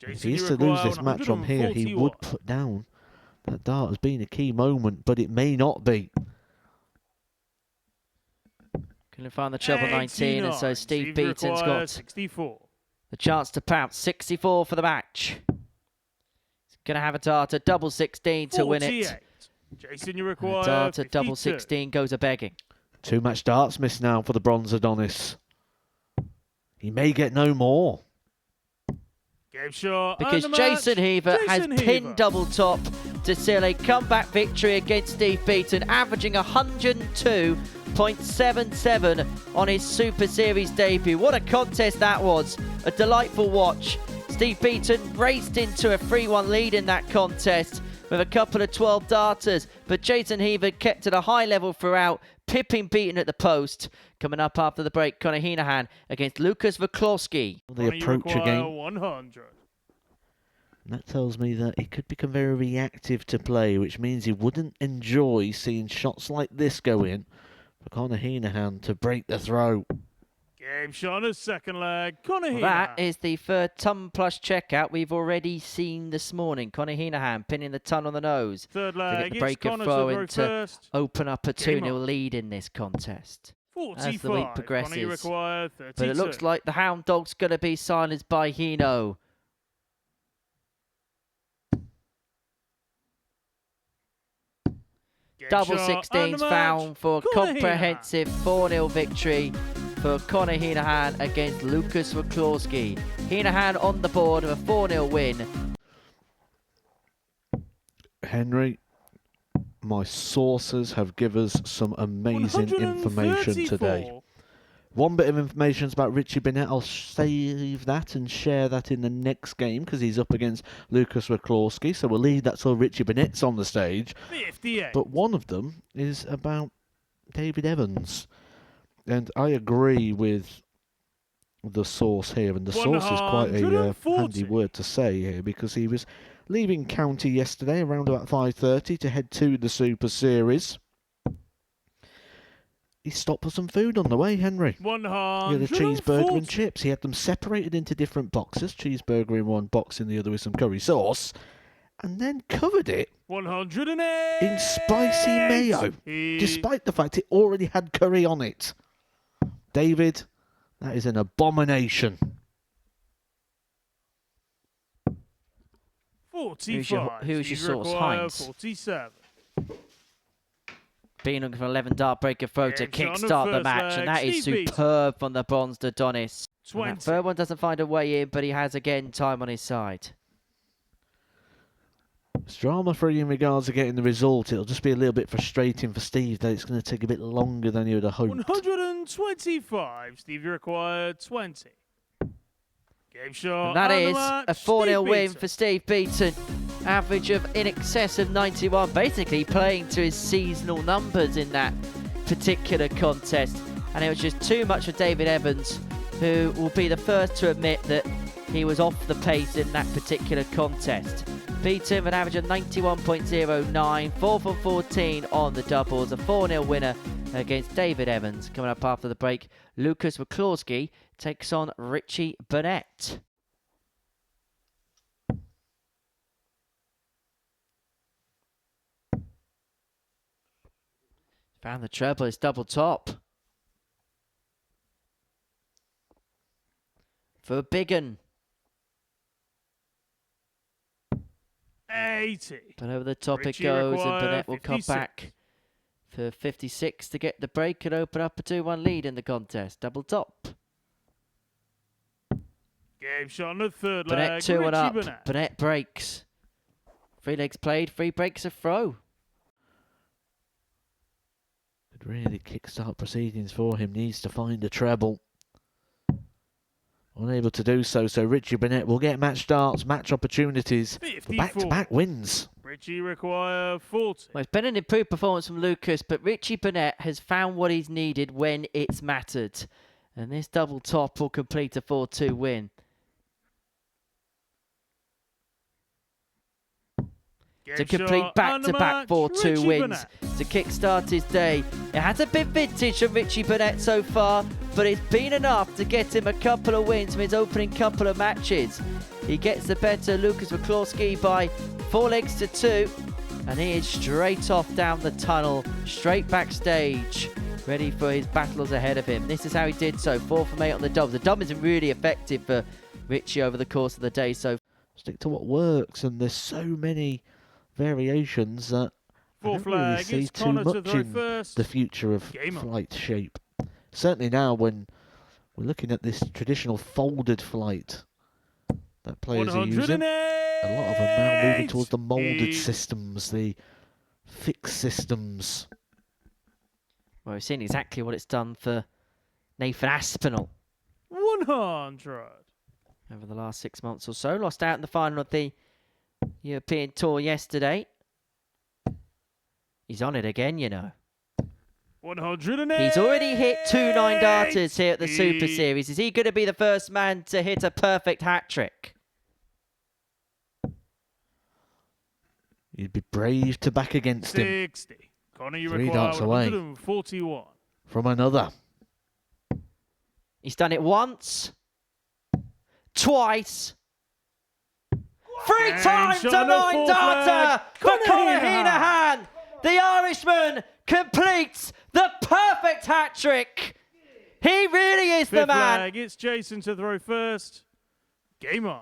If he is to lose this match from here, he would put down that dart as being a key moment, but it may not be. Couldn't find the treble 19, and so Steve Beaton's got 64. the chance to pounce. 64 for the match. He's going to have a dart at double 16 to win it. Jason, you require dart at 52. double 16 goes a begging. 2 match darts missed now for the bronze Adonis. He may get no more. Game shot. Because Jason Hever has pinned double top to seal a comeback victory against Steve Beaton, averaging 102.77 on his Super Series debut. What a contest that was. A delightful watch. Steve Beaton raced into a 3-1 lead in that contest with a couple of 12 darters, but Jason Hever kept at a high level throughout, pipping Beaton at the post. Coming up after the break, Conor Heneghan against Lucas Verklowski. The approach again. 100. And that tells me that he could become very reactive to play, which means he wouldn't enjoy seeing shots like this go in for Conor Heneghan to break the throw. Game shot on his second leg. Conor Heneghan. That is the third ton plus checkout we've already seen this morning. Conor Heneghan pinning the ton on the nose Third to leg. get the break of throw and to open up a 2-0 lead in this contest 45. as the week progresses. But it looks like the Hound Dog's going to be silenced by Hino. Double 16s found for a comprehensive 4-0 victory for Conor Heneghan against Lucas Verklowski. Heneghan on the board with a 4-0 win. Henry, my sources have given us some amazing information today. One bit of information is about Richie Burnett. I'll save that and share that in the next game because he's up against Lucas Verklowski. So we'll leave that till Richie Burnett's on the stage. 58. But one of them is about David Evans. And I agree with the source here. And the source is quite a handy word to say here because he was leaving County yesterday around about 5:30 to head to the Super Series. He stopped for some food on the way, Henry. 100. He had a cheeseburger and chips. He had them separated into different boxes. Cheeseburger in one box and the other with some curry sauce. And then covered it 108 in spicy mayo. Despite the fact it already had curry on it. David, that is an abomination. 45. Who's your source, Heinz? 47. Being looking for an 11 dart breaker throw to kickstart the match, and that is superb from the bronzed Adonis. That third one doesn't find a way in, but he has again time on his side. It's drama-free in regards to getting the result. It'll just be a little bit frustrating for Steve that it's going to take a bit longer than he would have hoped. 125. Steve, you require 20. Game shot. And that is a 4-0 win for Steve Beaton. Average of in excess of 91, basically playing to his seasonal numbers in that particular contest. And it was just too much for David Evans, who will be the first to admit that he was off the pace in that particular contest. Beaton with an average of 91.09, 4 for 14 on the doubles, a 4-0 winner against David Evans. Coming up after the break, Lucas Verklowski takes on Richie Burnett. Found the treble, it's double top. For Biggin. 80. But over the top Richie it goes, and Burnett will 56. come back for 56 to get the break and open up a 2-1 lead in the contest. Double top. Game shot on the third Burnett leg. 2-1 up. Burnett. Burnett breaks. 3 legs played, 3 breaks a throw. Could really kickstart proceedings for him. Needs to find a treble. Unable to do so, so Richie Burnett will get match starts, match opportunities for back-to-back wins. Richie require 40. Well, it's been an improved performance from Lucas, but Richie Burnett has found what he's needed when it's mattered. And this double top will complete a 4-2 win. To complete back-to-back 4-2 wins to kickstart his day. It hasn't been vintage from Richie Burnett so far, but it's been enough to get him a couple of wins from his opening couple of matches. He gets the better Lucas Wachowski by 4 legs to 2. And he is straight off down the tunnel, straight backstage, ready for his battles ahead of him. This is how he did so, 4 from 8 on the dub. The dub isn't really effective for Richie over the course of the day, so stick to what works, and there's so many variations that I don't really see too much in the future of flight shape. Certainly now when we're looking at this traditional folded flight that players are using, a lot of them now moving towards the moulded systems, the fixed systems. Well, we've seen exactly what it's done for Nathan Aspinall 100 over the last 6 months or so. Lost out in the final of the European Tour yesterday. He's on it again, you know. 108. He's already hit 2 9-darters here at the Super Series. Is he going to be the first man to hit a perfect hat-trick? You'd be brave to back against him. 60. Connor, you 3 require darts away 141. from another. He's done it once, twice, 3 times a 9-darter for Conor Heneghan. The Irishman completes the perfect hat-trick. He really is the man. Flag, it's Jason to throw first. Game on.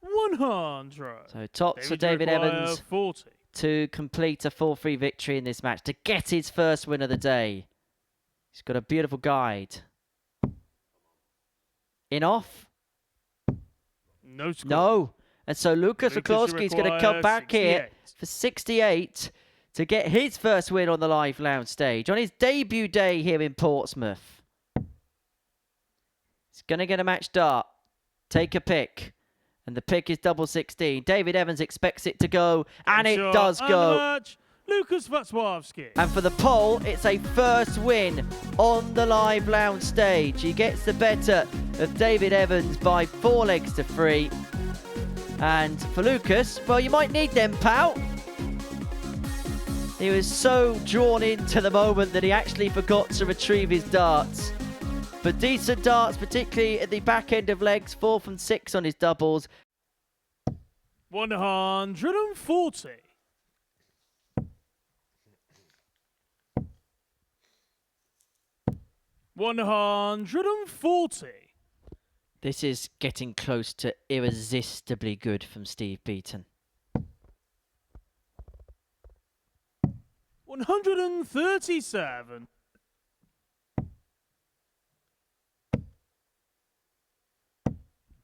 100. So tops for David Evans 40. to complete a 4-3 victory in this match, to get his first win of the day. He's got a beautiful guide. In off? No score. No. And so Lucas Wachowski is going to come back 68 here for 68 to get his first win on the live lounge stage on his debut day here in Portsmouth. He's going to get a match dart. Take a pick. And the pick is double 16. David Evans expects it to go, and it does go. Lucas Wachowski. And for the pole, it's a first win on the live lounge stage. He gets the better of David Evans by 4 legs to 3. And for Lucas, well, you might need them, pal. He was so drawn into the moment that he actually forgot to retrieve his darts. But decent darts, particularly at the back end of legs, 4 from 6 on his doubles. 140. This is getting close to irresistibly good from Steve Beaton. 137.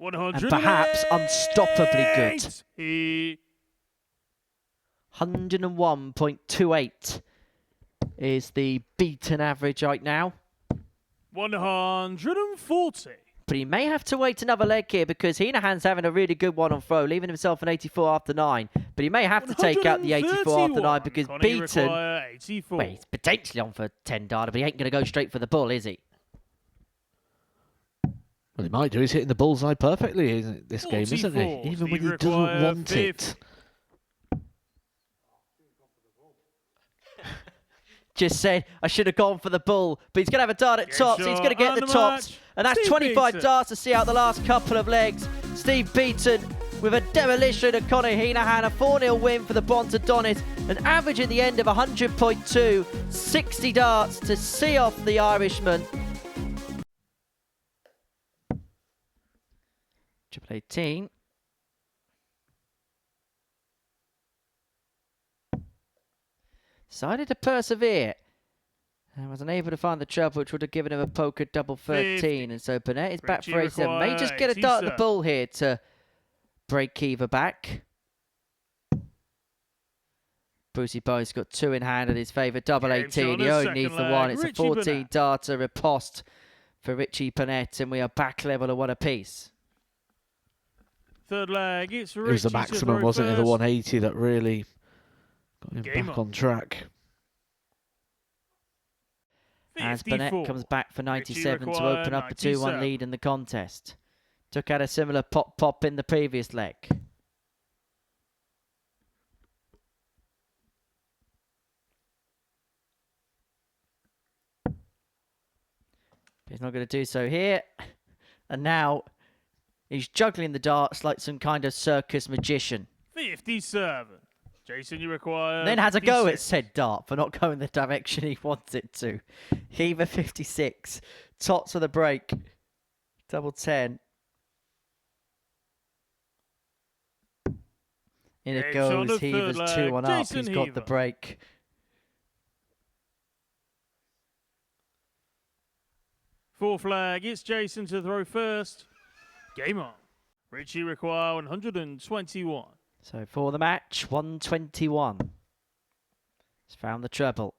And perhaps unstoppably good. 101.28 is the Beaton average right now. 140. But he may have to wait another leg here because Heneghan's having a really good one on throw, leaving himself an 84 after 9. But he may have to take out the 84 after 9 because Beaton, well, he's potentially on for 10 darter, but he ain't going to go straight for the bull, is he? Well, he might do. He's hitting the bullseye perfectly in this game, isn't he? Even when he doesn't want it. Just said, I should have gone for the bull. But he's going to have a dart at tops. He's going to get the tops. And that's 25 darts to see out the last couple of legs. Steve Beaton with a demolition of Conor Heneghan. A 4-0 win for the Bontadonis. An average at the end of 100.2. 60 darts to see off the Irishman. 18. Decided to persevere and was unable to find the trouble, which would have given him a poker double 13. 50. And so Burnett is back for 87. May just get a dart at the bull here to break Hever back. Brucey Bowe's got 2 in hand in his favour. Double 18. He only needs the 1. It's a 14 darter riposte for Richie Burnett, and we are back level at 1 apiece. Third leg, it was the maximum, wasn't it? The 180 that really got him back on track. As Burnett comes back for 97 to open up a 2-1 lead in the contest. Took out a similar pop in the previous leg. He's not going to do so here. And now He's juggling the darts like some kind of circus magician. 57. Jason, you require... And then had a 56. go at said dart for not going the direction he wants it to. Hever 56. Tots for the break. Double 10. In it goes. Hever's 2-1 up. He's got the break. Fourth flag. It's Jason to throw first. Game on. Richie require 121. So for the match, 121. He's found the treble.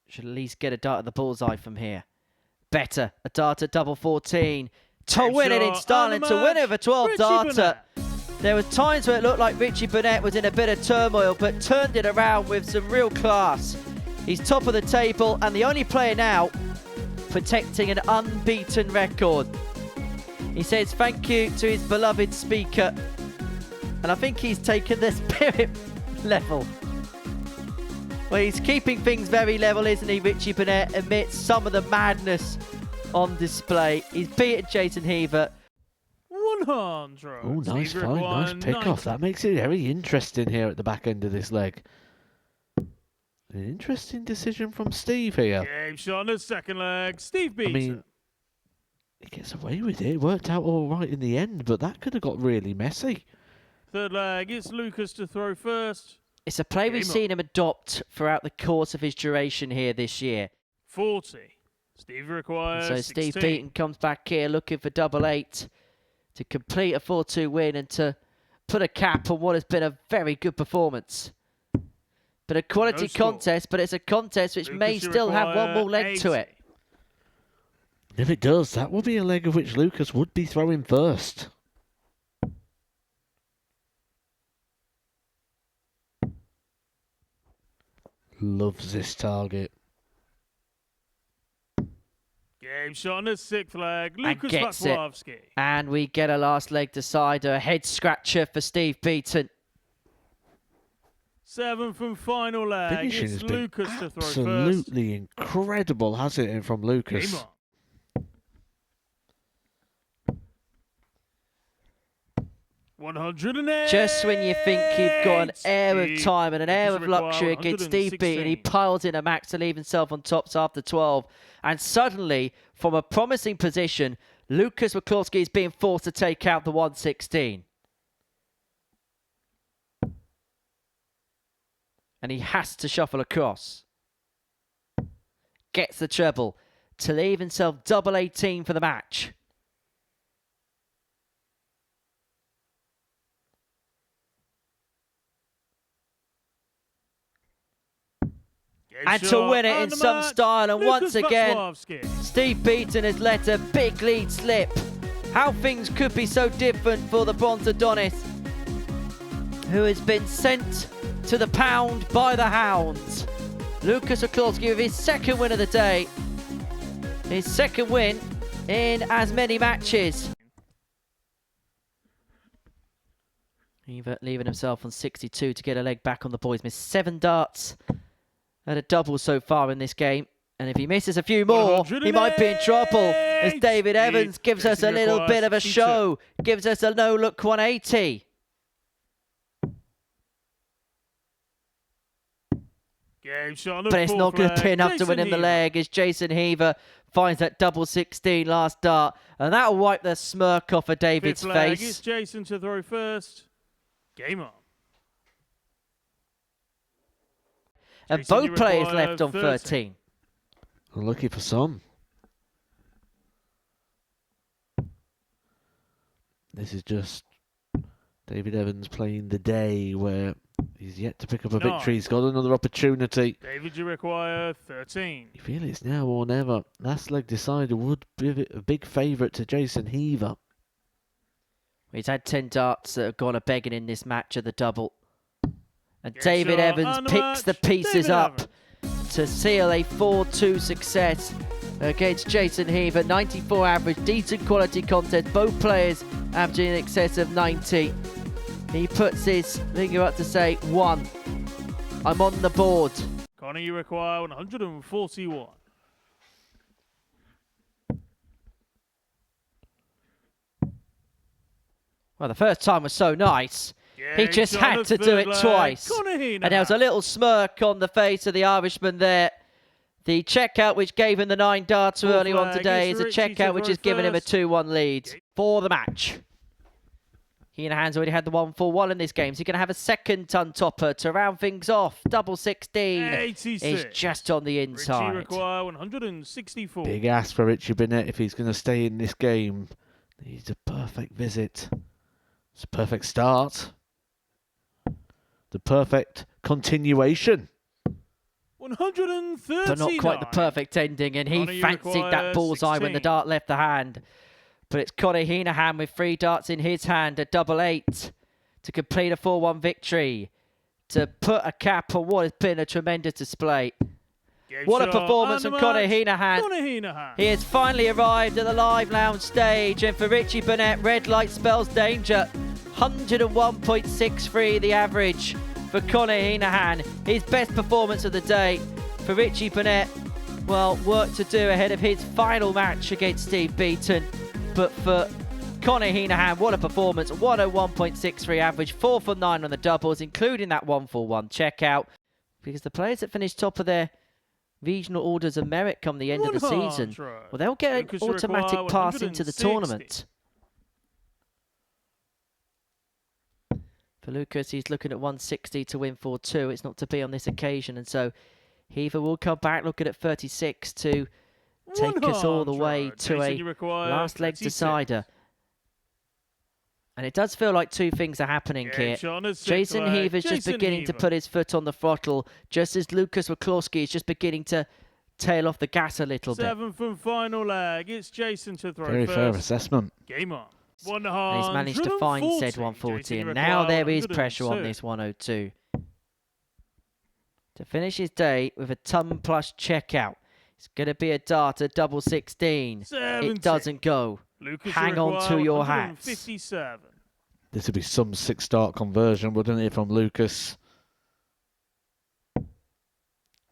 Should at least get a dart at the bullseye from here. Better. A dart at double 14. To win it in Starling. To win over 12 darter. There were times where it looked like Richie Burnett was in a bit of turmoil, but turned it around with some real class. He's top of the table and the only player now protecting an unbeaten record. He says thank you to his beloved speaker. And I think he's taken the spirit level. Well, he's keeping things very level, isn't he, Richie Burnett, amidst some of the madness on display. He's beaten Jason Hever. 100. Oh, nice fight, nice pick-off. That makes it very interesting here at the back end of this leg. An interesting decision from Steve here. Game shot on the second leg. Steve Beaton. I mean, he gets away with it. It worked out all right in the end, but that could have got really messy. Third leg, it's Lucas to throw first. It's a play we've seen him adopt throughout the course of his duration here this year. 40. Steve requires So 16. Steve Beaton comes back here looking for double 8 to complete a 4-2 win and to put a cap on what has been a very good performance. But a quality contest, but it's a contest which may still have one more leg 80. to it. If it does, that will be a leg of which Lucas would be throwing first. Loves this target. Game shot on the sixth flag. Lucas gets it. Vatslavsky. And we get a last leg decider, a head scratcher for Steve Beaton. 7th and final leg. Finishing It's has been Lucas to throw first. absolutely incredible, hasn't it, from Lucas? Game on. Just when you think you've got an air of time and an air of luxury against Steve Beaton, he piles in a max to leave himself on tops after 12. And suddenly, from a promising position, Lucas McCloskey is being forced to take out the 116. And he has to shuffle across. Gets the treble to leave himself double 18 for the match. And to win it in some style, and once again, Steve Beaton has let a big lead slip. How things could be so different for the Bronze Adonis, who has been sent to the pound by the hounds. Lucas Oklowski with his second win of the day. His second win in as many matches. Hever leaving himself on 62 to get a leg back on the boys. Missed 7 darts. Had a double so far in this game. And if he misses a few more, he might be in trouble. As David Evans gives us a little bit of a show. Gives us a no-look 180. But it's not going to be enough to win him the leg as Jason Hever finds that double 16 last dart. And that'll wipe the smirk off of David's face. It's Jason to throw first. Game on. And both players left on 13. Unlucky for some. This is just David Evans playing the day where he's yet to pick up a victory. He's got another opportunity. David, you require 13. You feel it's now or never. Last leg decider would be a big favourite to Jason Hever. He's had 10 darts that have gone a begging in this match of the double. And David Evans picks the pieces up to seal a 4-2 success against Jason Hever. 94 average, decent quality contest. Both players averaging in excess of 90. He puts his finger up to say, 1. I'm on the board. Connor, you require 141. . Well, the first time was so nice. He Game just shot had on to the do third it leg. twice. Conor And there was a Heneghan. little smirk on the face of the Irishman there. The checkout which gave him the 9 darts Fourth early on leg today is is a Richie to checkout which throw has given him a first. 2-1 lead for the match. Henehan's already had the 1-4-1 in this game, so he's going to have a second ton topper to round things off. Double 16 86. is just on the Richie inside. require 164. Big ask for Richie Burnett if he's going to stay in this game. Needs a perfect visit. It's a perfect start. The perfect continuation. 139. But not quite the perfect ending, and he Conor, you fancied that require bullseye when the 16. dart left the hand. But it's Conor Heneghan with 3 darts in his hand, a double 8 to complete a 4-1 victory, to put a cap on what has been a tremendous display. Game What a shot performance and from the Conor match. Heneghan. Conor Heneghan. He has finally arrived at the live lounge stage, and for Richie Burnett, red light spells danger. 101.63 the average for Conor Heneghan. His best performance of the day. For Richie Burnett, well, work to do ahead of his final match against Steve Beaton. But for Conor Heneghan, what a performance. 101.63 average, 4 for 9 on the doubles, including that 1-4-1 checkout. Because the players that finish top of their regional orders of merit come the end of the season, well, they'll get an Lucas automatic require pass into the 160. tournament. For Lucas, he's looking at 160 to win 4-2. It's not to be on this occasion, and so Hever will come back looking at 36 to take us all the way to a last leg decider. And it does feel like two things are happening here. Jason Hever's just beginning to put his foot on the throttle, just as Lucas Wachlowski is just beginning to tail off the gas a little bit. 7th and final leg. It's Jason to throw Very first. fair assessment. Game on. And he's managed to find said 140, and now there is pressure on this 102. To finish his day with a ton-plus checkout. It's going to be a dart at double 16. 70. It doesn't go. Lucas Hang on to your hats. 157. This would be some 6-dart conversion, wouldn't it, from Lucas?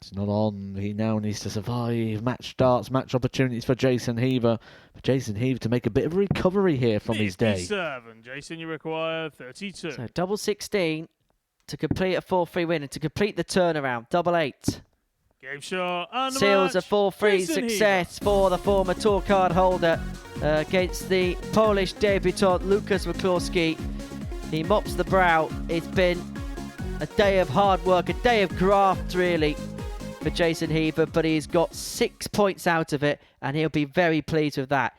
It's not on. He now needs to survive. Match darts, match opportunities for Jason Hever. For Jason Hever to make a bit of a recovery here from his day. 57. Jason, you require 32. So double 16 to complete a 4-3 win and to complete the turnaround. Double 8. Game shot and the Seals a match. 4-3 Jason success for the former tour card holder against the Polish debutant Lucas Wachlowski. He mops the brow. It's been a day of hard work, a day of graft really for Jason Hever, but he's got 6 points out of it and he'll be very pleased with that.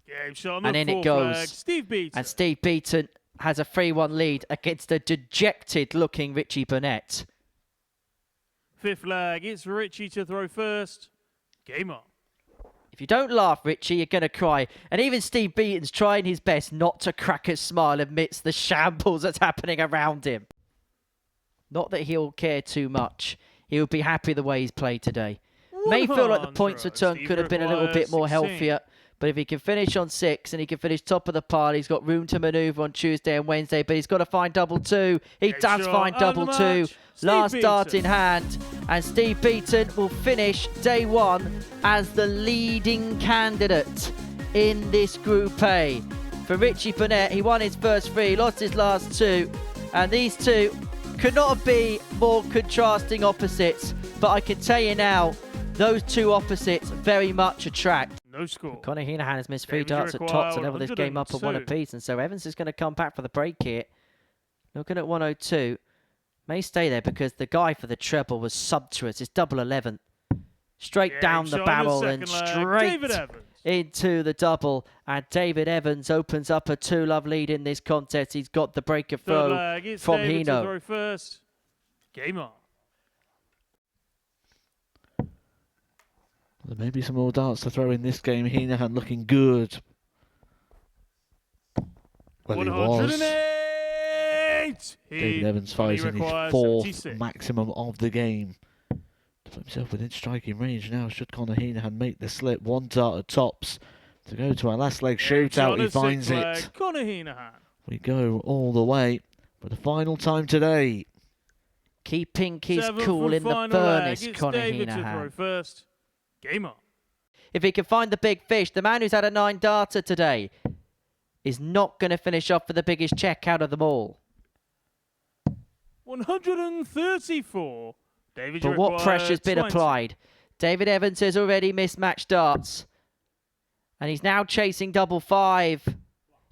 Game shot And in it goes. Steve Beaton. And Steve Beaton has a 3-1 lead against a dejected-looking Richie Burnett. 5th leg. It's Richie to throw first. Game on. If you don't laugh, Richie, you're going to cry. And even Steve Beaton's trying his best not to crack a smile amidst the shambles that's happening around him. Not that he'll care too much. He'll be happy the way he's played today. May feel like the points return could have been a little bit more healthier. But if he can finish on 6 and he can finish top of the pile, he's got room to manoeuvre on Tuesday and Wednesday, but he's got to find double 2. He does find double 2. Last dart in hand. And Steve Beaton will finish day 1 as the leading candidate in this Group A. For Richie Burnett, he won his first 3, lost his last 2. And these two could not be more contrasting opposites. But I can tell you now, those two opposites very much attract. No score. Conor Heneghan has missed 3 darts at top to level this game up at 1 apiece, and so Evans is going to come back for the break here. Looking at 102. May stay there because the guy for the treble was sumptuous. It's double 11. Straight down the barrel and straight into the double. And David Evans opens up a 2-love lead in this contest. He's got the break of throw from Heno. First. Game on. There may be some more darts to throw in this game. Heneghan looking good. Well, he was. David Evans fires in his 4th maximum of the game. To put himself within striking range now. Should Conor Heneghan make the slip? 1 dart at tops. To go to our last leg shootout, he finds it. Conor Heneghan. We go all the way for the final time today. Keeping his cool in the furnace, Conor Heneghan. First. Game on. if he can find the big fish. The man who's had a 9-darter today is not going to finish off for the biggest check out of them all. 134. David, But what pressure's been applied? David Evans has already mismatched darts. And he's now chasing double 5.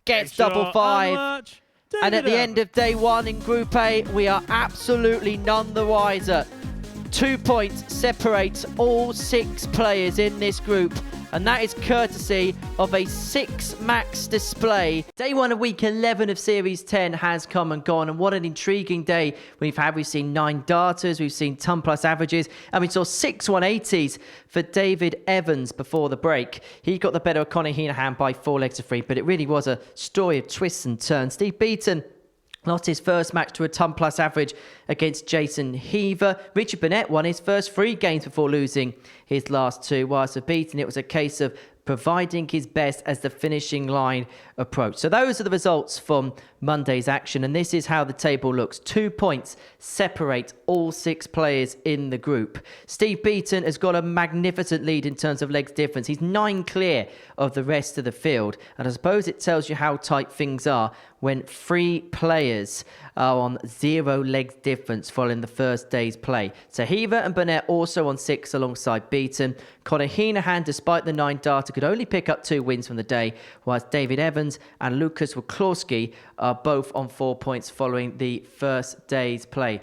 Gets double 5. And at the end of day 1 in Group A, we are absolutely none the wiser. 2 points separates all 6 players in this group. And that is courtesy of a 6-max display. Day 1 of week 11 of Series 10 has come and gone. And what an intriguing day we've had. We've seen 9 darters, we've seen ton plus averages, and we saw 6 180s for David Evans before the break. He got the better of Conor Heneghan by 4 legs to 3, but it really was a story of twists and turns. Steve Beaton lost his first match to a ton plus average against Jason Hever. Richard Burnett won his first 3 games before losing his last 2. Whilst for Beaton, it was a case of providing his best as the finishing line approached. So those are the results from Monday's action, and this is how the table looks. 2 points separate all 6 players in the group. Steve Beaton has got a magnificent lead in terms of legs difference. He's 9 clear of the rest of the field, and I suppose it tells you how tight things are when 3 players are on 0 legs difference following the first day's play. So Hever and Burnett also on 6 alongside Beaton. Conor Heneghan, despite the 9-darter, could only pick up 2 wins from the day, whilst David Evans and Lucas Wachowski are both on 4 points following the first day's play.